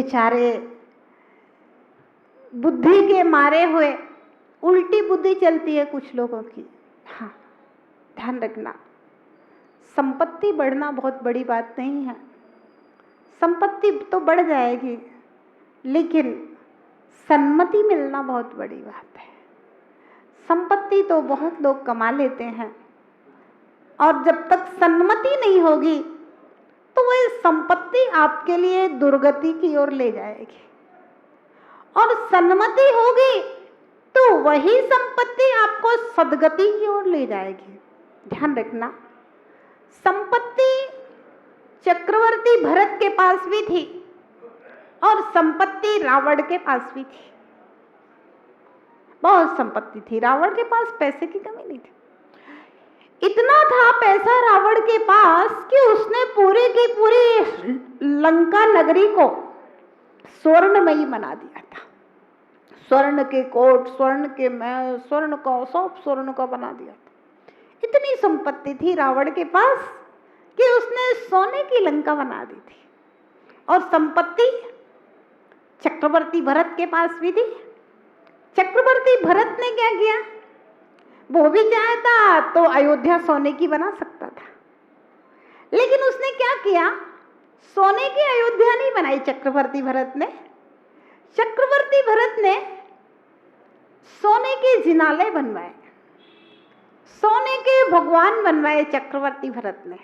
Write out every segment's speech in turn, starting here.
बेचारे बुद्धि के मारे हुए, उल्टी बुद्धि चलती है कुछ लोगों की। हाँ, ध्यान रखना, संपत्ति बढ़ना बहुत बड़ी बात नहीं है। संपत्ति तो बढ़ जाएगी, लेकिन सन्मति मिलना बहुत बड़ी बात है। संपत्ति तो बहुत लोग कमा लेते हैं, और जब तक सन्मति नहीं होगी तो वह संपत्ति आपके लिए दुर्गति की ओर ले जाएगी, और सन्मति होगी तो वही संपत्ति आपको सद्गति की ओर ले जाएगी। ध्यान रखना, संपत्ति चक्रवर्ती भरत के पास भी थी और संपत्ति रावण के पास भी थी। बहुत संपत्ति थी रावण के पास, पैसे की कमी नहीं थी। इतना था पैसा रावण के पास कि उसने पूरी की पूरी लंका नगरी को स्वर्णमयी बना दिया था। स्वर्ण के कोट, स्वर्ण के महल, स्वर्ण का सब स्वर्ण का बना दिया था। इतनी संपत्ति थी रावण के पास कि उसने सोने की लंका बना दी थी। और संपत्ति चक्रवर्ती भरत के पास भी थी। चक्रवर्ती भरत ने क्या किया, वो भी चाहता तो अयोध्या सोने की बना सकता था, लेकिन उसने क्या किया, सोने की अयोध्या नहीं बनाई चक्रवर्ती भरत ने। चक्रवर्ती भरत ने सोने के जिनालय बनवाए, सोने के भगवान बनवाए चक्रवर्ती भरत ने।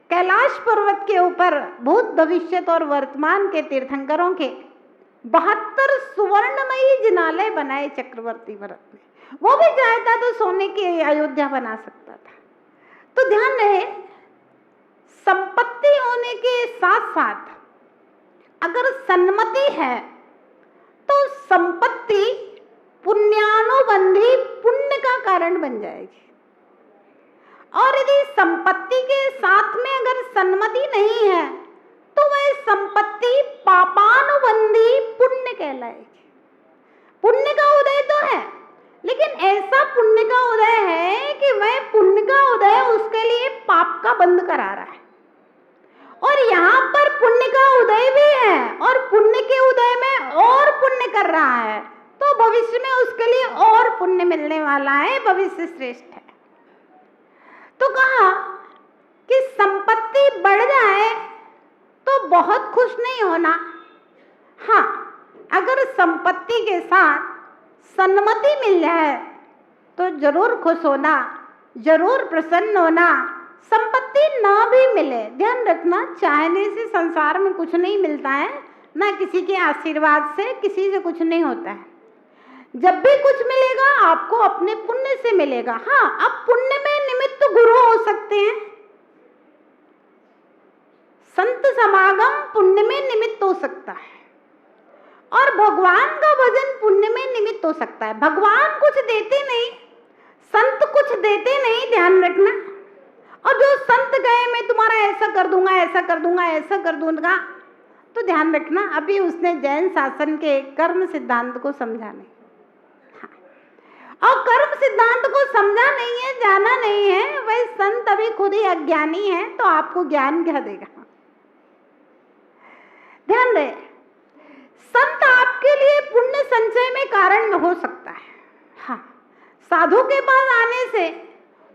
कैलाश पर्वत के ऊपर भूत भविष्य और वर्तमान के तीर्थंकरों के 72 सुवर्णमयी जिनालय बनाए चक्रवर्ती भरत ने। वो भी चाहता तो सोने की अयोध्या बना सकता था। तो ध्यान रहे, संपत्ति होने के साथ साथ अगर सन्मति है तो संपत्ति पुण्यानुबंधी पुण्य का कारण बन जाएगी, और यदि संपत्ति के साथ में अगर सन्मति नहीं है तो वह संपत्ति पापानुबंधी पुण्य कहलाएगी। पुण्य का उदय तो है, लेकिन ऐसा पुण्य का उदय है कि वह पुण्य का उदय उसके लिए पाप का बंद करा रहा है। और यहाँ पर पुण्य का उदय भी है और पुण्य के उदय में और पुण्य कर रहा है, तो भविष्य में उसके लिए और पुण्य मिलने वाला है, भविष्य श्रेष्ठ है। तो कहा कि संपत्ति बढ़ जाए तो बहुत खुश नहीं होना। हाँ, अगर संपत्ति के साथ सन्मति मिल जाए तो जरूर खुश होना, जरूर प्रसन्न होना। संपत्ति ना भी मिले, ध्यान रखना, चाहने से संसार में कुछ नहीं मिलता है, ना किसी के आशीर्वाद से किसी से कुछ नहीं होता है। जब भी कुछ मिलेगा आपको अपने पुण्य से मिलेगा। हाँ, अब पुण्य में निमित्त गुरु हो सकते हैं, संत समागम पुण्य में निमित्त हो सकता है, और भगवान का भजन पुण्य में निमित्त हो सकता है। भगवान कुछ देते नहीं, संत कुछ देते नहीं, ध्यान रखना। और जो संत गए मैं तुम्हारा ऐसा कर दूंगा, ऐसा कर दूंगा, ऐसा कर दूंगा, तो ध्यान रखना अभी उसने जैन शासन के कर्म सिद्धांत को समझा नहीं। हाँ, और कर्म सिद्धांत को समझा नहीं है, जाना नहीं है, वह संत अभी खुद ही अज्ञानी है, तो आपको ज्ञान क्या देगा। ध्यान रहे, संत आपके लिए पुण्य संचय में कारण हो सकता है। हाँ, साधु के पास आने से,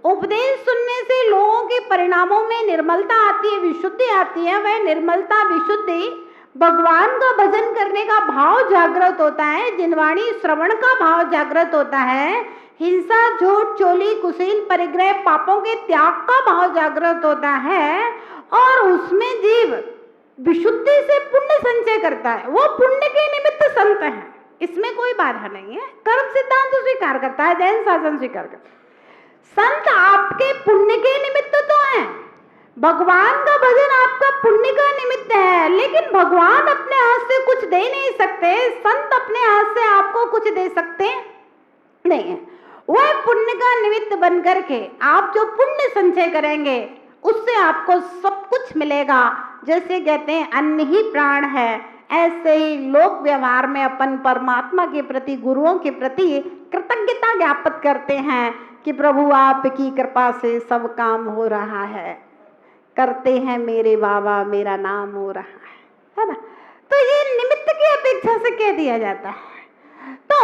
उपदेश सुनने से लोगों के परिणामों में निर्मलता आती है, विशुद्धि आती है। वह निर्मलता, विशुद्धि भगवान का भजन करने का भाव जागृत होता है, जिनवाणी श्रवण का भाव जागृत होता है, हिंसा, झूठ, चोली, कुशील, परिग्रह, पापों के त्याग का भाव जागृत होता है, और उसमें जीव विशुद्धि से पुण्य संचय करता है। वो पुण्य के निमित्त संत है, इसमें कोई बाधा नहीं है। कर्म सिद्धांत स्वीकार करता है, जैन शासन स्वीकार करता है। संत आपके पुण्य के निमित्त तो है, भगवान का भजन आपका पुण्य का निमित्त है, लेकिन भगवान अपने हाथ से कुछ दे नहीं सकते, संत अपने हाथ से आपको कुछ दे सकते नहीं है। वह पुण्य का निमित्त बन करके आप जो पुण्य संचय करेंगे उससे आपको सब कुछ मिलेगा। जैसे कहते हैं अन्न ही प्राण है, ऐसे ही लोक व्यवहार में अपन परमात्मा के प्रति, गुरुओं के प्रति कृतज्ञता ज्ञापित करते हैं कि प्रभु आपकी कृपा से सब काम हो रहा है, करते हैं मेरे बाबा, मेरा नाम हो रहा है ना। तो ये निमित्त की अपेक्षा से कह दिया जाता है। तो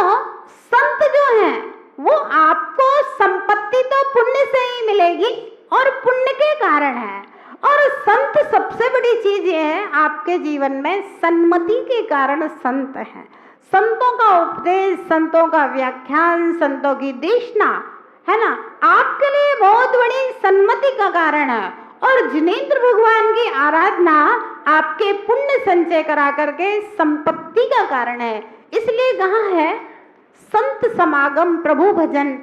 संत जो है वो आपको संपत्ति तो पुण्य से ही मिलेगी और पुण्य के कारण है, और संत सबसे बड़ी चीज ये है आपके जीवन में सन्मति के कारण संत है। संतों का उपदेश, संतों का व्याख्यान, संतों की देशना है ना, आपके लिए बहुत बड़ी सन्मति का कारण है। और जिनेंद्र भगवान की आराधना आपके पुण्य संचय करा करके संपत्ति का कारण है। इसलिए कहा है संत समागम प्रभु भजन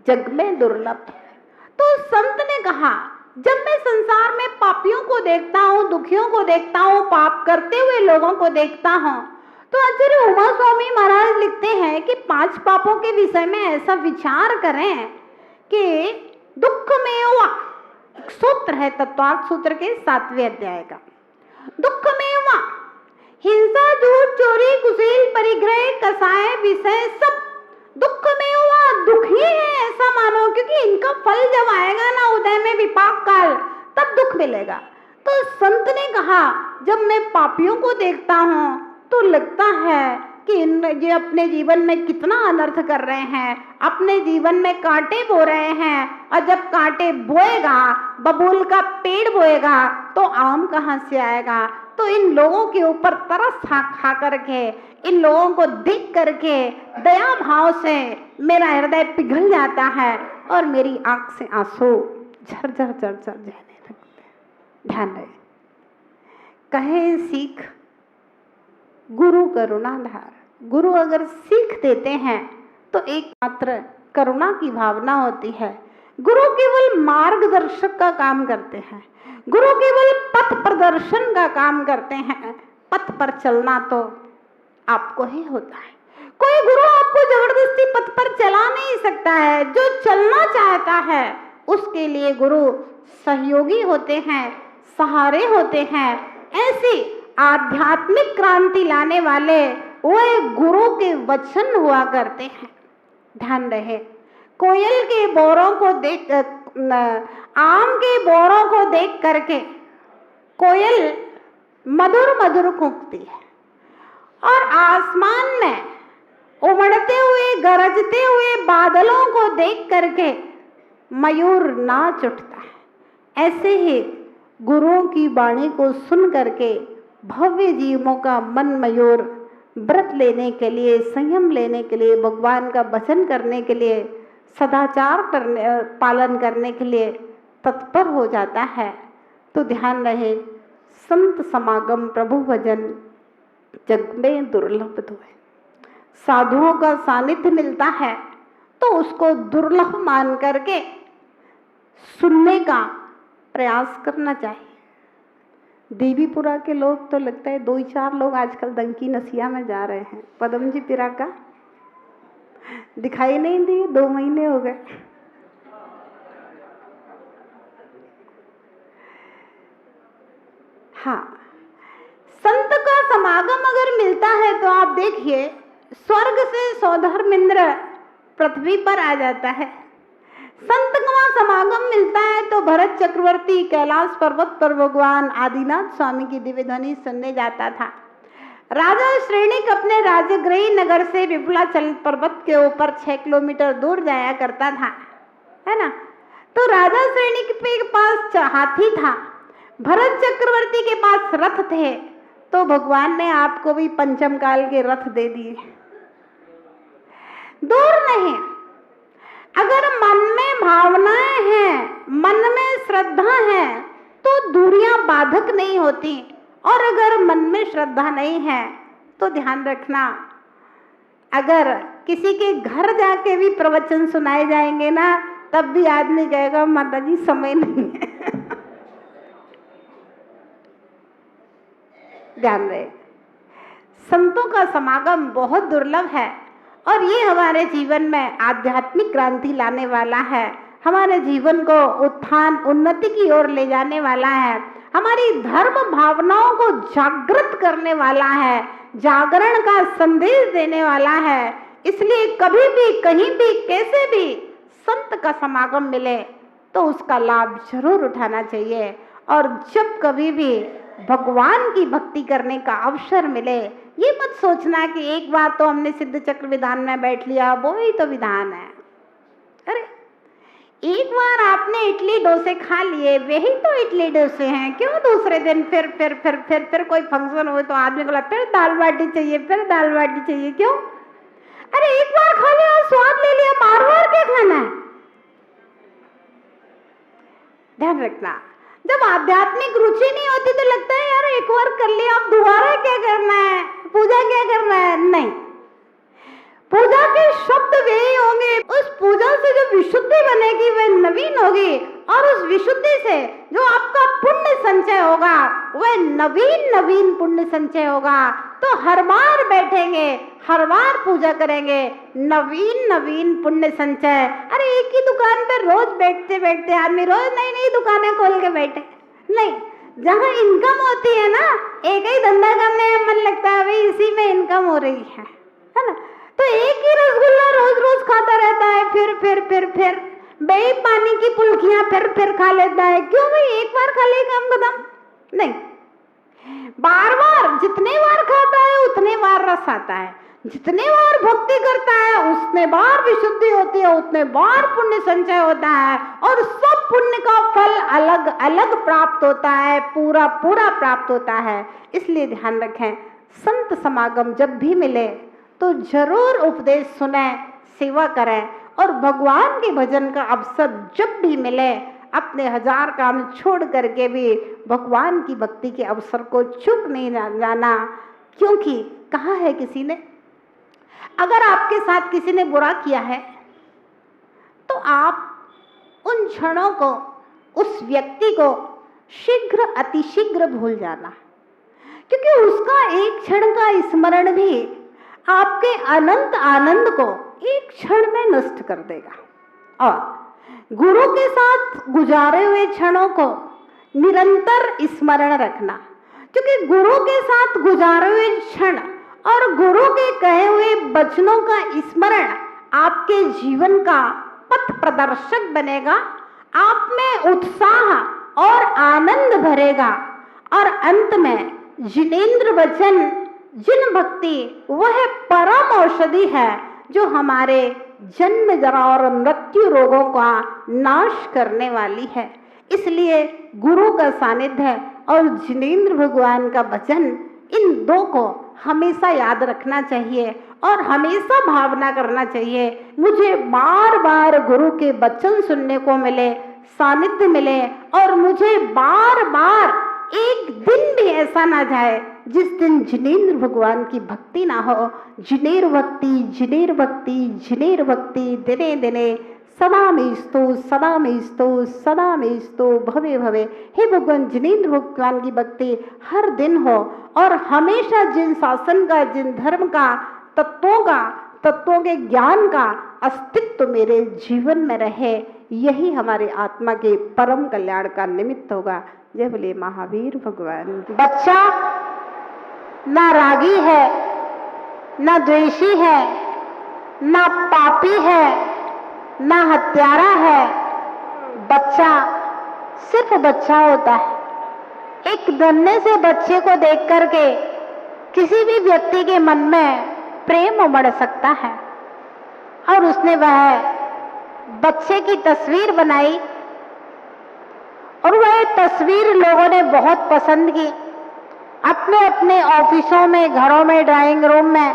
जग में दुर्लभ। तो संत ने कहा जब मैं संसार में पापियों को देखता हूँ, दुखियों को देखता हूँ, पाप करते हुए लोगों को देखता हूँ, तो आचार्य उमा स्वामी महाराज लिखते हैं कि 5 पापों के विषय में ऐसा विचार करें कि दुख में हुआ, एक सूत्र है तत्वार्थ सूत्र के 7वें अध्याय का, दुख में हुआ हिंसा, झूठ, चोरी, कुशील, परिग्रह, कसाय, विषय सब दुख में हुआ, दुखी है ऐसा मानो, क्योंकि इनका फल जब आएगा ना उदय में विपाक काल, तब दुख मिलेगा। तो संत ने कहा जब मैं पापियों को देखता हूँ तो लगता है कि ये अपने जीवन में कितना अनर्थ कर रहे हैं, अपने जीवन में कांटे बो रहे हैं, और जब कांटे बोएगा, बबूल का पेड़ बोएगा तो आम कहाँ से आएगा। तो इन लोगों के ऊपर तरस खा करके, इन लोगों को देख करके दया भाव से मेरा हृदय पिघल जाता है और मेरी आंख से आंसू झरझर झरझर जाने लगते हैं। ध्यान रहे, कहे सीख गुरु करुणाधार। गुरु अगर सीख देते हैं तो एकमात्र करुणा की भावना होती है। गुरु केवल मार्गदर्शक का काम करते हैं, गुरु केवल पथ प्रदर्शन का काम करते हैं। पथ पर चलना तो आपको ही होता है, कोई गुरु आपको जबरदस्ती पथ पर चला नहीं सकता है। जो चलना चाहता है उसके लिए गुरु सहयोगी होते हैं, सहारे होते हैं। ऐसी आध्यात्मिक क्रांति लाने वाले वो एक गुरु के वचन हुआ करते हैं। ध्यान रहे, कोयल के बोरों को देख, आम के बोरों को देख करके कोयल मधुर मधुर कूकती है, और आसमान में उमड़ते हुए गरजते हुए बादलों को देख करके मयूर नाच उठता है। ऐसे ही गुरुओं की वाणी को सुन करके भव्य जीवों का मन मयूर व्रत लेने के लिए, संयम लेने के लिए, भगवान का भजन करने के लिए, सदाचार पालन करने के लिए तत्पर हो जाता है। तो ध्यान रहे, संत समागम प्रभु भजन जग में दुर्लभ तो है। साधुओं का सानिध्य मिलता है तो उसको दुर्लभ मान करके सुनने का प्रयास करना चाहिए। देवीपुरा के लोग तो लगता है 2-4 लोग आजकल दंकी नसिया में जा रहे हैं। पदम जी पिरा का दिखाई नहीं दी, 2 महीने हो गए। हाँ, संत का समागम अगर मिलता है तो आप देखिए स्वर्ग से सौधर्मेंद्र पृथ्वी पर आ जाता है। संत का समागम मिलता है तो भरत चक्रवर्ती कैलाश पर्वत पर भगवान आदिनाथ स्वामी की दिव्य ध्वनि सुनने जाता था। राजा श्रेणिक अपने राजगृही नगर से विपुलाचल पर्वत के ऊपर 6 किलोमीटर दूर जाया करता था, है ना। तो राजा श्रेणिक के पास हाथी था, भरत चक्रवर्ती के पास रथ थे, तो भगवान ने आपको भी पंचम काल के रथ दे दिए। दूर नहीं, अगर मन में भावनाएं हैं, मन में श्रद्धा है तो दूरियां बाधक नहीं होती, और अगर मन में श्रद्धा नहीं है तो ध्यान रखना, अगर किसी के घर जाके भी प्रवचन सुनाए जाएंगे ना, तब भी आदमी कहेगा माता जी समय नहीं है। ध्यान रहे, संतों का समागम बहुत दुर्लभ है और ये हमारे जीवन में आध्यात्मिक क्रांति लाने वाला है, हमारे जीवन को उत्थान उन्नति की ओर ले जाने वाला है, हमारी धर्म भावनाओं को जागृत करने वाला है, जागरण का संदेश देने वाला है। इसलिए कभी भी, कहीं भी, कैसे भी संत का समागम मिले तो उसका लाभ जरूर उठाना चाहिए। और जब कभी भी भगवान की भक्ति करने का अवसर मिले। ये मत सोचना कि एक बार तो हमने सिद्ध चक्र विधान में बैठ लिया, वो ही तो विधान है। अरे एक बार आपने इडली डोसे खा लिए, वही तो इडली डोसे हैं। क्यों दूसरे दिन फिर कोई फंक्शन हो तो आदमी को लगता है फिर दाल बाटी चाहिए, फिर दाल बाटी चाहिए। क्यों? अरे एक बार खा लिया, स्वाद ले लिया, बार बार क्या खाना है? ध्यान रखना, जब आध्यात्मिक रुचि नहीं होती तो लगता है यार एक बार कर लिया, अब दोबारा क्या करना है, पूजा क्या करना है। नहीं, पूजा के शब्द वे होंगे, उस पूजा से जो विशुद्धि बनेगी वह नवीन होगी, और उस विशुद्धि से जो आपका पुण्य संचय होगा वह नवीन पुण्य संचय होगा। तो हर बार बैठेंगे, हर बार पूजा करेंगे, नवीन पुण्य संचय। अरे एक ही दुकान पर रोज बैठते बैठते आदमी रोज नई नई दुकानें खोल के बैठे नहीं, जहाँ इनकम होती है ना, एक ही धंधा करने में मन लगता है, भाई इसी में इनकम हो रही है ना। तो एक ही रसगुल्ला रोज रोज खाता रहता है, फिर बेई पानी की पुलकियां फिर खा लेता है। क्यों भाई, एक बार खा ले काम खत्म? नहीं, बार बार जितने बार खाता है उतने बार रस आता है, जितने बार भक्ति करता है उतने बार विशुद्धि होती है, उतने बार पुण्य संचय होता है, और सब पुण्य का फल अलग अलग प्राप्त होता है, पूरा प्राप्त होता है। इसलिए ध्यान रखें, संत समागम जब भी मिले तो जरूर उपदेश सुने, सेवा करें, और भगवान के भजन का अवसर जब भी मिले अपने 1000 काम छोड़ करके भी भगवान की भक्ति के अवसर को चूक नहीं जाना। क्योंकि कहा है किसी ने, अगर आपके साथ किसी ने बुरा किया है तो आप उन क्षणों को, उस व्यक्ति को अतिशीघ्र भूल जाना, क्योंकि उसका एक क्षण का स्मरण भी आपके अनंत आनंद को एक क्षण में नष्ट कर देगा। और गुरु के साथ गुजारे हुए क्षणों को निरंतर स्मरण रखना, क्योंकि गुरु के साथ गुजारे हुए क्षण और गुरु के कहे हुए वचनों का स्मरण आपके जीवन का पथ प्रदर्शक बनेगा, आप में उत्साह और आनंद भरेगा, और अंत में जिनेंद्र वचन, जिन भक्ति, वह परम औषधि है जो हमारे जन्म जरा और मृत्यु रोगों का नाश करने वाली है। इसलिए गुरु का सानिध्य और जिनेंद्र भगवान का भजन, इन दो को हमेशा याद रखना चाहिए और हमेशा भावना करना चाहिए। मुझे बार बार गुरु के वचन सुनने को मिले, सानिध्य मिले, और मुझे बार बार एक दिन भी ऐसा ना जाए जिस दिन जिनेंद्र भगवान की भक्ति ना हो। जिनेर भक्ति दिने दिने सदा में स्तो भवे भवे। हे भगवान, जिनेंद्र भगवान की भक्ति हर दिन हो, और हमेशा जिन शासन का, जिन धर्म का, तत्वों के ज्ञान का अस्तित्व मेरे जीवन में रहे, यही हमारे आत्मा के परम कल्याण का निमित्त होगा। जय बोले महावीर भगवान। बच्चा ना रागी है, ना द्वेषी है, ना पापी है, ना हत्यारा है। बच्चा सिर्फ बच्चा होता है। एक नन्हे से बच्चे को देख करके किसी भी व्यक्ति के मन में प्रेम उमड़ सकता है, और उसने वह बच्चे की तस्वीर बनाई, और वह तस्वीर लोगों ने बहुत पसंद की। अपने अपने ऑफिसों में, घरों में, ड्राइंग रूम में,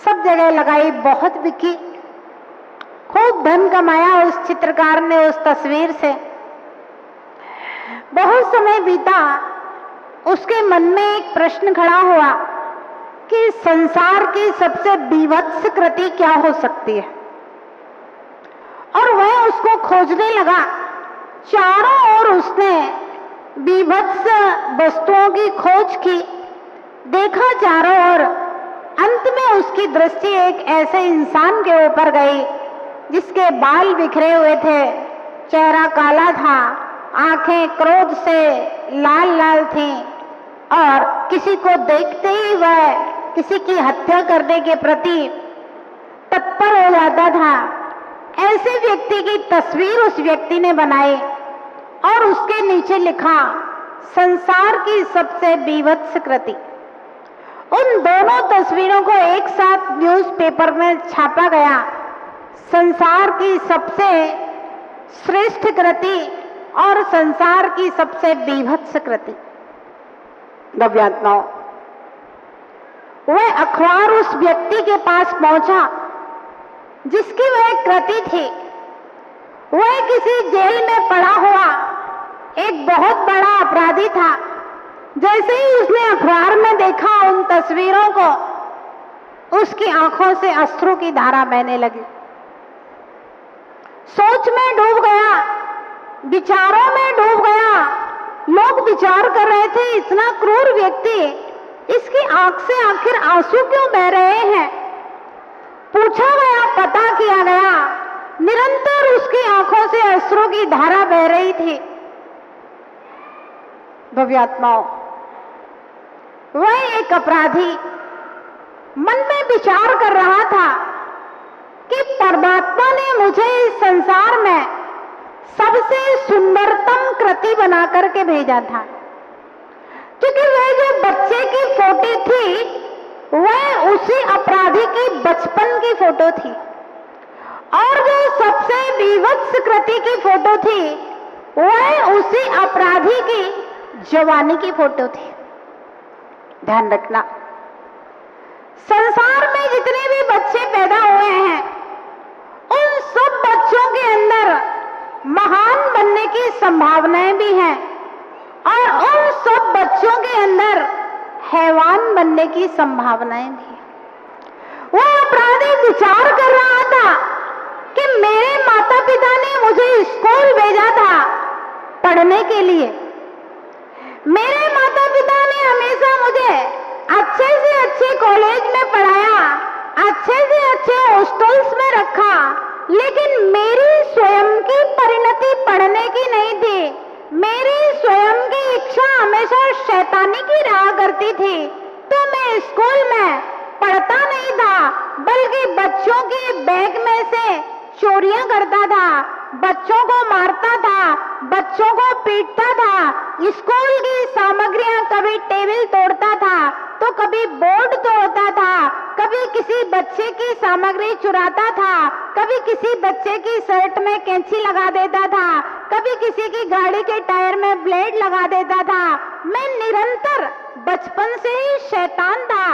सब जगह लगाई, बहुत बिकी, खूब धन कमाया उस चित्रकार ने उस तस्वीर से। बहुत समय बीता, उसके मन में एक प्रश्न खड़ा हुआ कि संसार की सबसे बीभत्स कृति क्या हो सकती है, और वह उसको खोजने लगा। चारों ओर उसने बीभत्स वस्तुओं की खोज की, देखा चारों ओर। अंत में उसकी दृष्टि एक ऐसे इंसान के ऊपर गई जिसके बाल बिखरे हुए थे, चेहरा काला था, आंखें क्रोध से लाल लाल थीं, और किसी को देखते ही वह किसी की हत्या करने के प्रति तत्पर हो जाता था। ऐसे व्यक्ति की तस्वीर उस व्यक्ति ने बनाई, और उसके नीचे लिखा संसार की सबसे बीभत्स कृति। उन दोनों तस्वीरों को एक साथ न्यूज़पेपर में छापा गया। संसार की सबसे श्रेष्ठ कृति और संसार की सबसे बीभत्स कृति। नव्यात्माओं, वह अखबार उस व्यक्ति के पास पहुंचा जिसकी वह कृति थी। वह किसी जेल में पड़ा हुआ एक बहुत बड़ा अपराधी था। जैसे ही उसने अखबार में देखा उन तस्वीरों को, उसकी आंखों से अश्रु की धारा बहने लगी। सोच में डूब गया, विचारों में डूब गया। लोग विचार कर रहे थे, इतना क्रूर व्यक्ति, इसकी आंख से आखिर आंसू क्यों बह रहे हैं। पूछा गया, पता किया गया, निरंतर उसकी आंखों से अश्रु की धारा बह रही थी। भव्यात्माओं, वह एक अपराधी मन में विचार कर रहा था कि परमात्मा ने मुझे इस संसार में सबसे सुंदरतम कृति बना करके भेजा था। क्योंकि वह जो बच्चे की फोटो थी वह उसी अपराधी की बचपन की फोटो थी, और जो सबसे बीभत्स कृति की फोटो थी वह उसी अपराधी की जवानी की फोटो थी। ध्यान रखना, संसार में जितने भी बच्चे पैदा हुए हैं उन सब बच्चों के अंदर महान बनने की संभावनाएं भी हैं, और उन सब बच्चों के अंदर हैवान बनने की संभावनाएं भी हैं। वह अपराधी विचार कर रहा था कि मेरे माता पिता ने मुझे स्कूल भेजा था पढ़ने के लिए। मेरे माता पिता ने हमेशा मुझे अच्छे से अच्छे कॉलेज में पढ़ाया, अच्छे से अच्छे हॉस्टल्स में रखा, लेकिन मेरी स्वयं की परिणति पढ़ने की नहीं थी। मेरी स्वयं की इच्छा हमेशा शैतानी की रहा करती थी। तो मैं स्कूल में पढ़ता नहीं था, बल्कि बच्चों के बैग में से चोरियां करता था, बच्चों को मारता था, बच्चों को पीटता था, स्कूल की सामग्रियां कभी टेबल तोड़ता था तो कभी बोर्ड तोड़ता था, कभी किसी बच्चे की सामग्री चुराता था, कभी किसी बच्चे की शर्ट में कैंची लगा देता था, कभी किसी की गाड़ी के टायर में ब्लेड लगा देता था। मैं निरंतर बचपन से ही शैतान था।